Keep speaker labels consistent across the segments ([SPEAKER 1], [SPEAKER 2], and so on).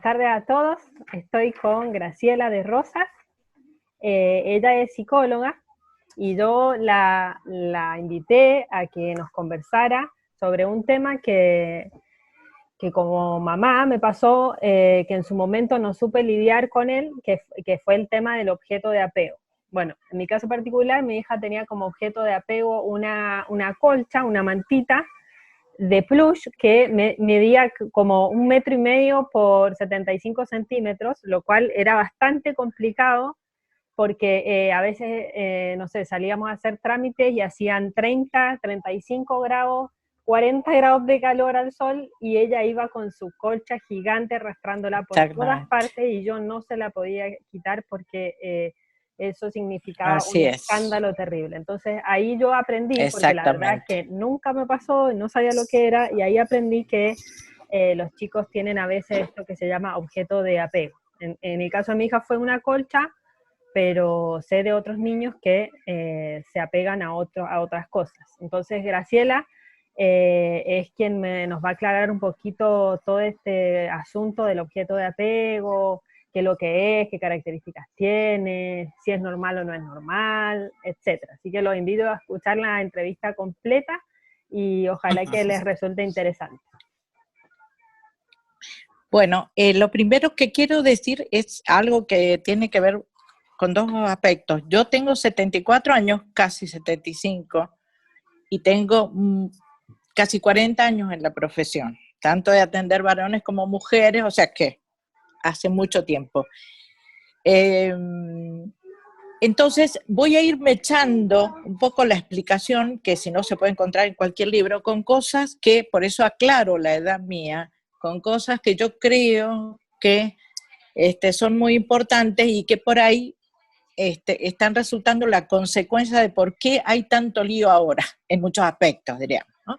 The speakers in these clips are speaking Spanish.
[SPEAKER 1] buenas tardes a todos. Estoy con Graciela de Rosas. Ella es psicóloga y yo la invité a que nos conversara sobre un tema que como mamá me pasó, que en su momento no supe lidiar con él, que fue el tema del objeto de apego. Bueno, en mi caso particular, mi hija tenía como objeto de apego una colcha, una mantita, de plush que medía como 1,5 metros por 75 centímetros, lo cual era bastante complicado porque a veces, no sé, salíamos a hacer trámites y hacían 30, 35 grados, 40 grados de calor al sol y ella iba con su colcha gigante arrastrándola por todas partes y yo no se la podía quitar porque eso significaba un
[SPEAKER 2] Así es.
[SPEAKER 1] escándalo terrible. Entonces ahí yo aprendí, porque la verdad es
[SPEAKER 2] Exactamente.
[SPEAKER 1] que nunca me pasó, no sabía lo que era, y ahí aprendí que los chicos tienen a veces esto que se llama objeto de apego. En el caso de mi hija fue una colcha, pero sé de otros niños que se apegan a otras cosas. Entonces Graciela es quien nos va a aclarar un poquito todo este asunto del objeto de apego, qué es lo que es, qué características tiene, si es normal o no es normal, etcétera. Así que los invito a escuchar la entrevista completa y ojalá que les resulte interesante.
[SPEAKER 2] Bueno, lo primero que quiero decir es algo que tiene que ver con dos aspectos. Yo tengo 74 años, casi 75, y tengo casi 40 años en la profesión, tanto de atender varones como mujeres, o sea que hace mucho tiempo. Entonces voy a irme echando un poco la explicación, que si no se puede encontrar en cualquier libro, con cosas que, por eso aclaro la edad mía, con cosas que yo creo que son muy importantes y que por ahí están resultando la consecuencia de por qué hay tanto lío ahora, en muchos aspectos, diríamos, ¿no?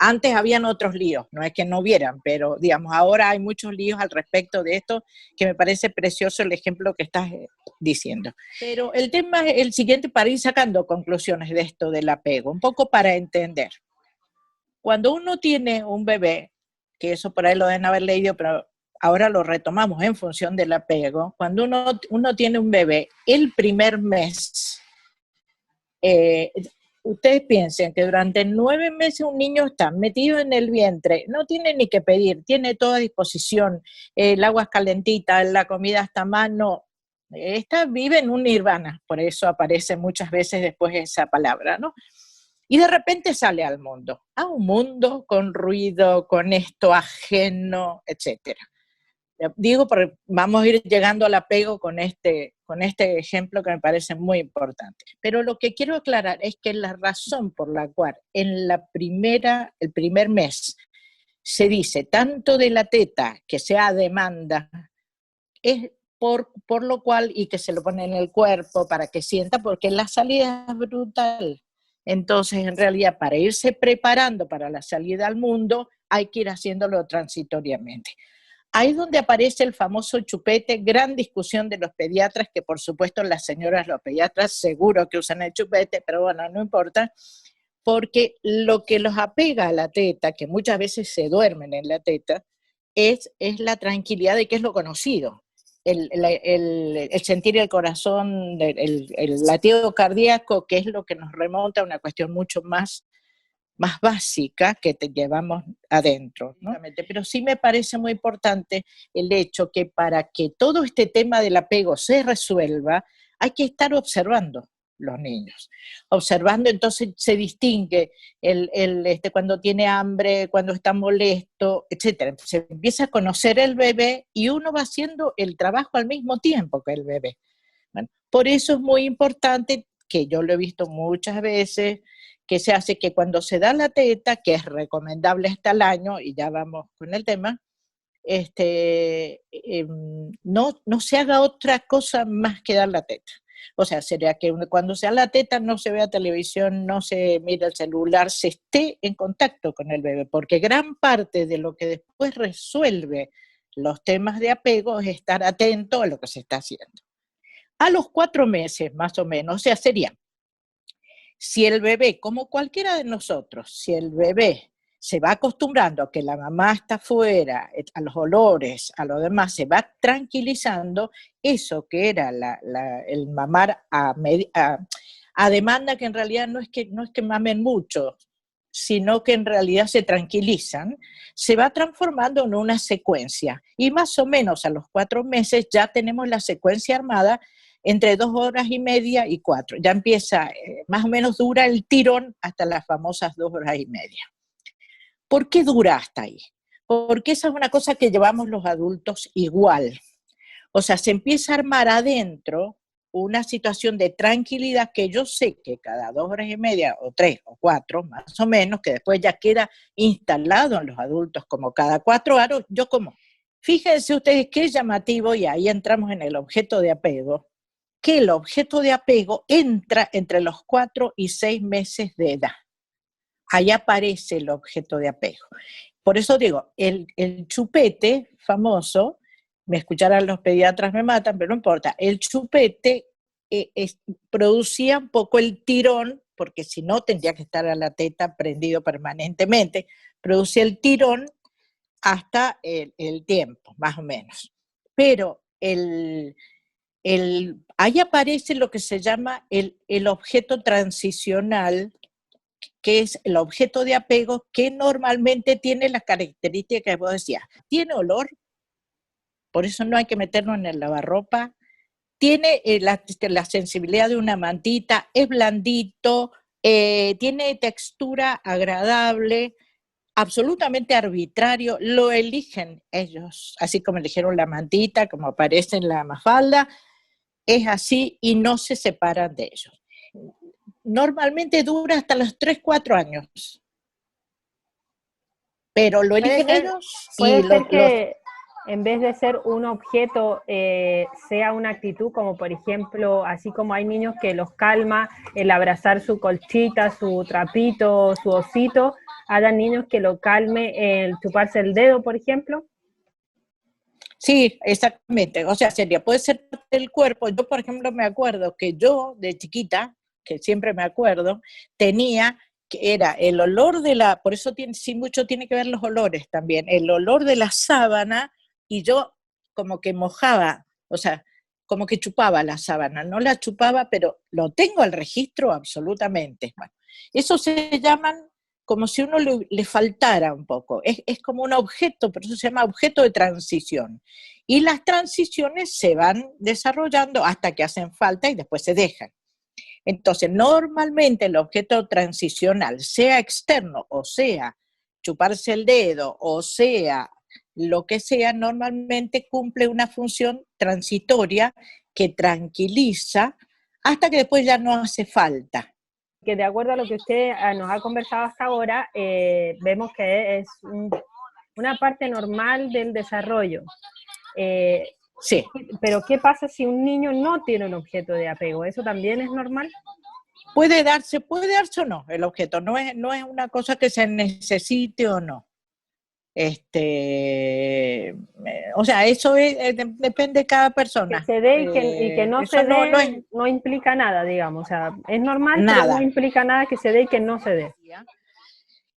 [SPEAKER 2] Antes habían otros líos, no es que no hubieran, pero digamos, ahora hay muchos líos al respecto de esto, que me parece precioso el ejemplo que estás diciendo. Pero el tema es el siguiente para ir sacando conclusiones de esto del apego, un poco para entender. Cuando uno tiene un bebé, que eso por ahí lo deben haber leído, pero ahora lo retomamos en función del apego, cuando uno tiene un bebé, el primer mes, ustedes piensen que durante 9 meses un niño está metido en el vientre, no tiene ni que pedir, tiene toda a disposición, el agua es calentita, la comida está a mano, vive en un nirvana, por eso aparece muchas veces después esa palabra, ¿no? Y de repente sale al mundo, a un mundo con ruido, con esto ajeno, etcétera. Digo, porque vamos a ir llegando al apego con este ejemplo que me parece muy importante. Pero lo que quiero aclarar es que la razón por la cual en el primer mes se dice tanto de la teta que sea demanda, es por lo cual, y que se lo pone en el cuerpo para que sienta, porque la salida es brutal. Entonces, en realidad, para irse preparando para la salida al mundo, hay que ir haciéndolo transitoriamente. Ahí es donde aparece el famoso chupete, gran discusión de los pediatras, que por supuesto las señoras, los pediatras, seguro que usan el chupete, pero bueno, no importa, porque lo que los apega a la teta, que muchas veces se duermen en la teta, es la tranquilidad de que es lo conocido. El sentir el corazón, el latido cardíaco, que es lo que nos remonta a una cuestión mucho más básica que te llevamos adentro, ¿no? Pero sí me parece muy importante el hecho que para que todo este tema del apego se resuelva, hay que estar observando los niños. Observando, entonces se distingue cuando tiene hambre, cuando está molesto, etc. Se empieza a conocer el bebé y uno va haciendo el trabajo al mismo tiempo que el bebé. Bueno, por eso es muy importante, que yo lo he visto muchas veces, que se hace que cuando se da la teta, que es recomendable hasta el año, y ya vamos con el tema, no se haga otra cosa más que dar la teta. O sea, sería que cuando se da la teta no se vea televisión, no se mira el celular, se esté en contacto con el bebé, porque gran parte de lo que después resuelve los temas de apego es estar atento a lo que se está haciendo. A los 4 meses, más o menos, o sea, sería, si el bebé, como cualquiera de nosotros, si el bebé se va acostumbrando a que la mamá está afuera, a los olores, a lo demás, se va tranquilizando, eso que era el mamar a demanda, que en realidad no es que mamen mucho, sino que en realidad se tranquilizan, se va transformando en una secuencia. Y más o menos a los 4 meses ya tenemos la secuencia armada entre 2 horas y media y 4. Ya empieza, más o menos dura el tirón hasta las famosas 2 horas y media. ¿Por qué dura hasta ahí? Porque esa es una cosa que llevamos los adultos igual. O sea, se empieza a armar adentro una situación de tranquilidad que yo sé que cada 2 horas y media o 3 o 4, más o menos, que después ya queda instalado en los adultos como cada 4 horas, yo como. Fíjense ustedes qué llamativo, y ahí entramos en el objeto de apego, que el objeto de apego entra entre los 4 y 6 meses de edad. Ahí aparece el objeto de apego. Por eso digo, el chupete famoso, me escucharán los pediatras, me matan, pero no importa, el chupete producía un poco el tirón, porque si no tendría que estar a la teta prendido permanentemente, producía el tirón hasta el tiempo, más o menos. Pero ahí aparece lo que se llama el objeto transicional, que es el objeto de apego, que normalmente tiene las características que vos decías. Tiene olor, por eso no hay que meternos en el lavarropa. Tiene la sensibilidad de una mantita, es blandito, tiene textura agradable, absolutamente arbitrario, lo eligen ellos, así como eligieron la mantita, como aparece en la Mafalda, es así y no se separan de ellos. Normalmente dura hasta los 3, 4 años, pero lo eligen ellos
[SPEAKER 1] puede
[SPEAKER 2] y
[SPEAKER 1] ser que en vez de ser un objeto, sea una actitud, como por ejemplo, así como hay niños que los calma el abrazar su colchita, su trapito, su osito, hayan niños que lo calme el chuparse el dedo, por ejemplo.
[SPEAKER 2] Sí, exactamente. O sea, puede ser parte del cuerpo. Yo, por ejemplo, me acuerdo que yo, de chiquita, que siempre me acuerdo, tenía, que era el olor por eso sí, mucho tiene que ver los olores también, el olor de la sábana, y yo como que mojaba, o sea, como que chupaba la sábana, no la chupaba, pero lo tengo al registro absolutamente. Bueno, eso se llaman como si uno le faltara un poco, es como un objeto, por eso se llama objeto de transición. Y las transiciones se van desarrollando hasta que hacen falta y después se dejan. Entonces, normalmente el objeto transicional, sea externo o sea chuparse el dedo o sea lo que sea, normalmente cumple una función transitoria que tranquiliza hasta que después ya no hace falta.
[SPEAKER 1] Que de acuerdo a lo que usted nos ha conversado hasta ahora, vemos que es una parte normal del desarrollo.
[SPEAKER 2] Sí.
[SPEAKER 1] Pero ¿qué pasa si un niño no tiene un objeto de apego? ¿Eso también es normal?
[SPEAKER 2] Puede darse o no el objeto, no es una cosa que se necesite o no. O sea, eso depende de cada persona.
[SPEAKER 1] Que se dé y que no se dé
[SPEAKER 2] no
[SPEAKER 1] implica nada, digamos. O sea, es normal,
[SPEAKER 2] nada.
[SPEAKER 1] pero no implica nada que se dé y que no se dé.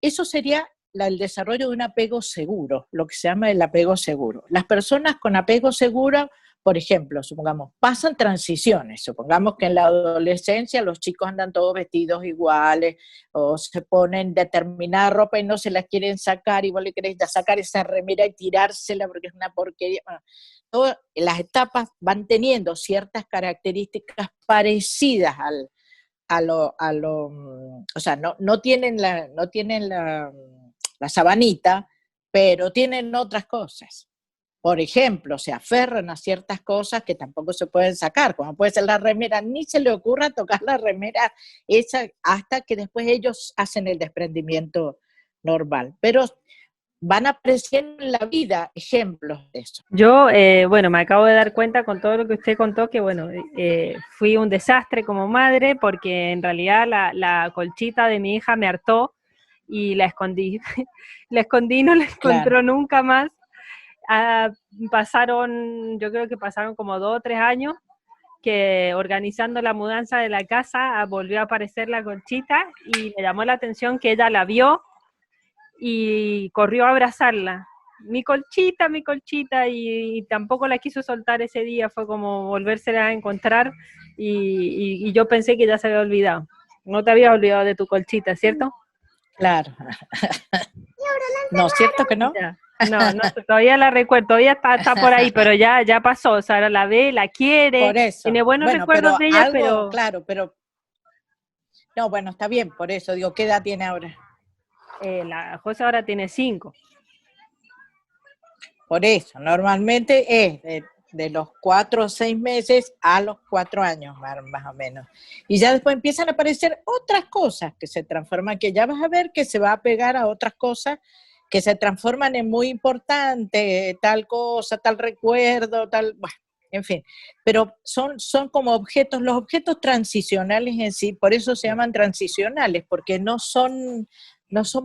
[SPEAKER 2] Eso sería el desarrollo de un apego seguro, lo que se llama el apego seguro. Las personas con apego seguro, por ejemplo, supongamos, pasan transiciones, supongamos que en la adolescencia los chicos andan todos vestidos iguales, o se ponen determinada ropa y no se la quieren sacar, y vos le querés sacar esa remera y tirársela porque es una porquería. Bueno, todas las etapas van teniendo ciertas características parecidas o sea, no tienen la sabanita, pero tienen otras cosas. Por ejemplo, se aferran a ciertas cosas que tampoco se pueden sacar, como puede ser la remera, ni se le ocurra tocar la remera esa hasta que después ellos hacen el desprendimiento normal. Pero van apareciendo en la vida ejemplos de eso.
[SPEAKER 1] Yo, bueno, me acabo de dar cuenta con todo lo que usted contó que, bueno, fui un desastre como madre porque en realidad la colchita de mi hija me hartó y la escondí. La escondí, no la encontró
[SPEAKER 2] Claro.
[SPEAKER 1] nunca más. Yo creo que pasaron como 2 o 3 años que organizando la mudanza de la casa volvió a aparecer la colchita y me llamó la atención que ella la vio y corrió a abrazarla. Mi colchita, y tampoco la quiso soltar ese día, fue como volvérsela a encontrar y yo pensé que ya se había olvidado. No te habías olvidado de tu colchita, ¿cierto?
[SPEAKER 2] Claro. ¿No es cierto que no?
[SPEAKER 1] Ya. No, no, todavía la recuerdo, todavía está por ahí, pero ya pasó, o sea, ahora la ve, la quiere,
[SPEAKER 2] Por
[SPEAKER 1] tiene
[SPEAKER 2] eso.
[SPEAKER 1] buenos
[SPEAKER 2] Bueno,
[SPEAKER 1] recuerdos
[SPEAKER 2] pero
[SPEAKER 1] de ella,
[SPEAKER 2] algo,
[SPEAKER 1] pero
[SPEAKER 2] claro, pero no, bueno, está bien, por eso digo, ¿qué edad tiene ahora?
[SPEAKER 1] la José ahora tiene 5.
[SPEAKER 2] Por eso, normalmente es de los 4 o 6 meses a los 4 años, más o menos. Y ya después empiezan a aparecer otras cosas que se transforman, que ya vas a ver que se va a pegar a otras cosas que se transforman en muy importante, tal cosa, tal recuerdo, tal, bueno, en fin. Pero son como objetos, los objetos transicionales en sí, por eso se llaman transicionales, porque no son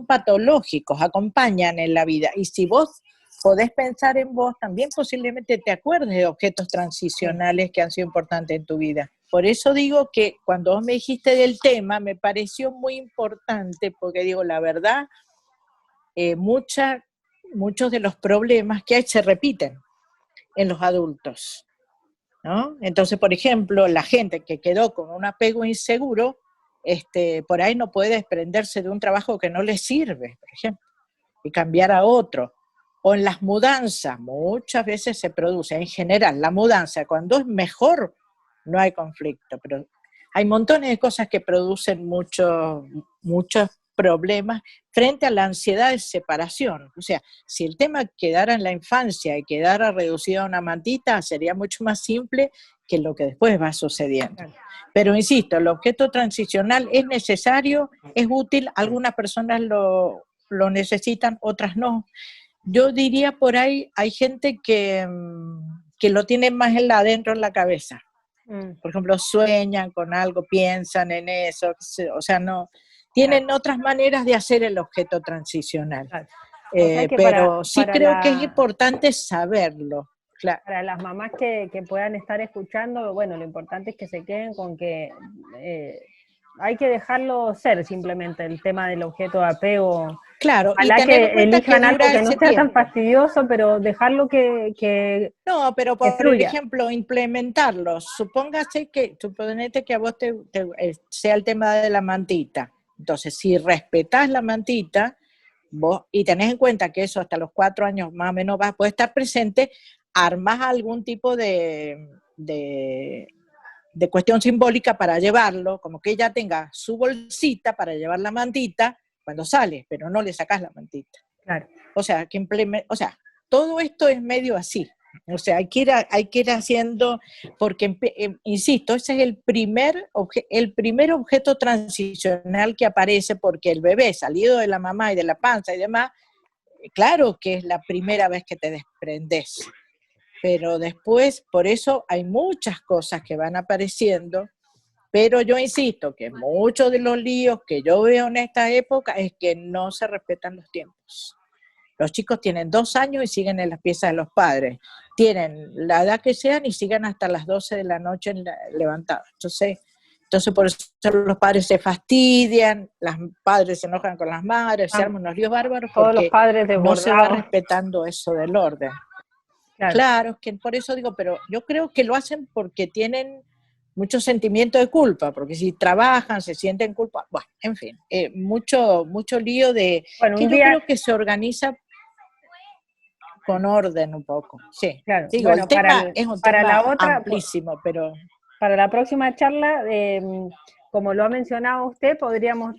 [SPEAKER 2] patológicos, acompañan en la vida. Y si vos podés pensar en vos, también posiblemente te acuerdes de objetos transicionales que han sido importantes en tu vida. Por eso digo que cuando vos me dijiste del tema, me pareció muy importante, porque digo, la verdad, muchos de los problemas que hay se repiten en los adultos, ¿no? Entonces, por ejemplo, la gente que quedó con un apego inseguro, por ahí no puede desprenderse de un trabajo que no le sirve, por ejemplo, y cambiar a otro. O en las mudanzas, muchas veces se produce, en general, la mudanza, cuando es mejor, no hay conflicto, pero hay montones de cosas que producen muchos problemas frente a la ansiedad de separación. O sea, si el tema quedara en la infancia y quedara reducido a una mantita, sería mucho más simple que lo que después va sucediendo. Pero insisto, el objeto transicional es necesario, es útil, algunas personas lo necesitan, otras no. Yo diría por ahí, hay gente que lo tiene más adentro en la cabeza. Por ejemplo, sueñan con algo, piensan en eso, o sea, no, tienen otras maneras de hacer el objeto transicional.
[SPEAKER 1] Claro. O sea que
[SPEAKER 2] Pero sí creo que es importante saberlo. Claro.
[SPEAKER 1] Para las mamás que puedan estar escuchando, bueno, lo importante es que se queden con que hay que dejarlo ser simplemente el tema del objeto de apego.
[SPEAKER 2] Claro, y
[SPEAKER 1] Ojalá
[SPEAKER 2] tener en
[SPEAKER 1] que
[SPEAKER 2] cuenta que
[SPEAKER 1] elijan algo
[SPEAKER 2] dura
[SPEAKER 1] que no
[SPEAKER 2] ese
[SPEAKER 1] sea tan
[SPEAKER 2] tiempo.
[SPEAKER 1] fastidioso, pero dejarlo que
[SPEAKER 2] No, pero por
[SPEAKER 1] fluya.
[SPEAKER 2] ejemplo, implementarlo. Suponete que a vos sea el tema de la mantita. Entonces, si respetás la mantita, vos, y tenés en cuenta que eso hasta los 4 años más o menos puede estar presente, armás algún tipo de cuestión simbólica para llevarlo, como que ella tenga su bolsita para llevar la mantita cuando sale, pero no le sacás la mantita.
[SPEAKER 1] Claro.
[SPEAKER 2] O sea, todo esto es medio así. O sea, hay que ir haciendo, porque, insisto, ese es el primer objeto transicional que aparece, porque el bebé salido de la mamá y de la panza y demás, claro que es la primera vez que te desprendes, pero después, por eso hay muchas cosas que van apareciendo, pero yo insisto que muchos de los líos que yo veo en esta época es que no se respetan los tiempos. Los chicos tienen 2 años y siguen en las piezas de los padres. Tienen la edad que sean y siguen hasta las 12 de la noche levantados. Entonces por eso los padres se fastidian, los padres se enojan con las madres, se arman unos líos bárbaros
[SPEAKER 1] Todos los
[SPEAKER 2] porque
[SPEAKER 1] padres
[SPEAKER 2] no se va
[SPEAKER 1] desbordados.
[SPEAKER 2] respetando eso del orden. Claro, es que por eso digo, pero yo creo que lo hacen porque tienen mucho sentimiento de culpa, porque si trabajan, se sienten culpa, bueno, en fin, mucho lío
[SPEAKER 1] Bueno,
[SPEAKER 2] que
[SPEAKER 1] un
[SPEAKER 2] yo
[SPEAKER 1] día,
[SPEAKER 2] creo que se organiza con orden un poco, sí.
[SPEAKER 1] claro,
[SPEAKER 2] Digo,
[SPEAKER 1] bueno,
[SPEAKER 2] el tema es un
[SPEAKER 1] para la
[SPEAKER 2] tema
[SPEAKER 1] otra,
[SPEAKER 2] amplísimo, pero...
[SPEAKER 1] para la próxima charla, como lo ha mencionado usted, podríamos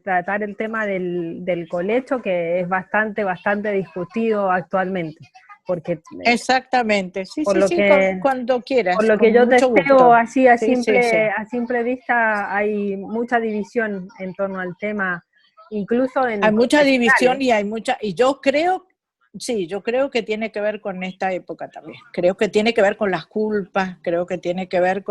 [SPEAKER 1] tratar el tema del colecho, que es bastante discutido actualmente, porque
[SPEAKER 2] Exactamente, sí,
[SPEAKER 1] por
[SPEAKER 2] sí,
[SPEAKER 1] lo
[SPEAKER 2] sí,
[SPEAKER 1] que
[SPEAKER 2] cuando
[SPEAKER 1] por
[SPEAKER 2] quieras,
[SPEAKER 1] lo que
[SPEAKER 2] con
[SPEAKER 1] yo
[SPEAKER 2] mucho
[SPEAKER 1] testeo
[SPEAKER 2] gusto.
[SPEAKER 1] así
[SPEAKER 2] Sí, sí, sí.
[SPEAKER 1] a simple vista, hay mucha división en torno al tema, incluso en
[SPEAKER 2] Hay mucha división
[SPEAKER 1] profesionales.
[SPEAKER 2] y y yo creo que tiene que ver con esta época también. Creo que tiene que ver con las culpas, creo que tiene que ver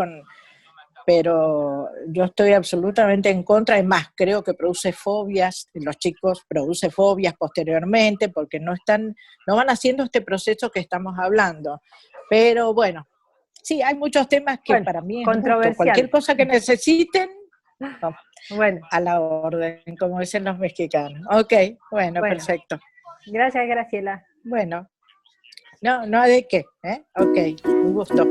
[SPEAKER 2] pero yo estoy absolutamente en contra, es más, creo que produce fobias, los chicos produce fobias posteriormente porque no van haciendo este proceso que estamos hablando. Pero bueno, sí, hay muchos temas que
[SPEAKER 1] Bueno,
[SPEAKER 2] para mí es justo. Cualquier
[SPEAKER 1] controversial.
[SPEAKER 2] cosa que necesiten,
[SPEAKER 1] Bueno,
[SPEAKER 2] A la orden, como dicen los mexicanos. Ok, bueno,
[SPEAKER 1] bueno,
[SPEAKER 2] perfecto.
[SPEAKER 1] gracias Graciela.
[SPEAKER 2] Bueno, no, no hay de qué, ¿eh? Ok, un gusto.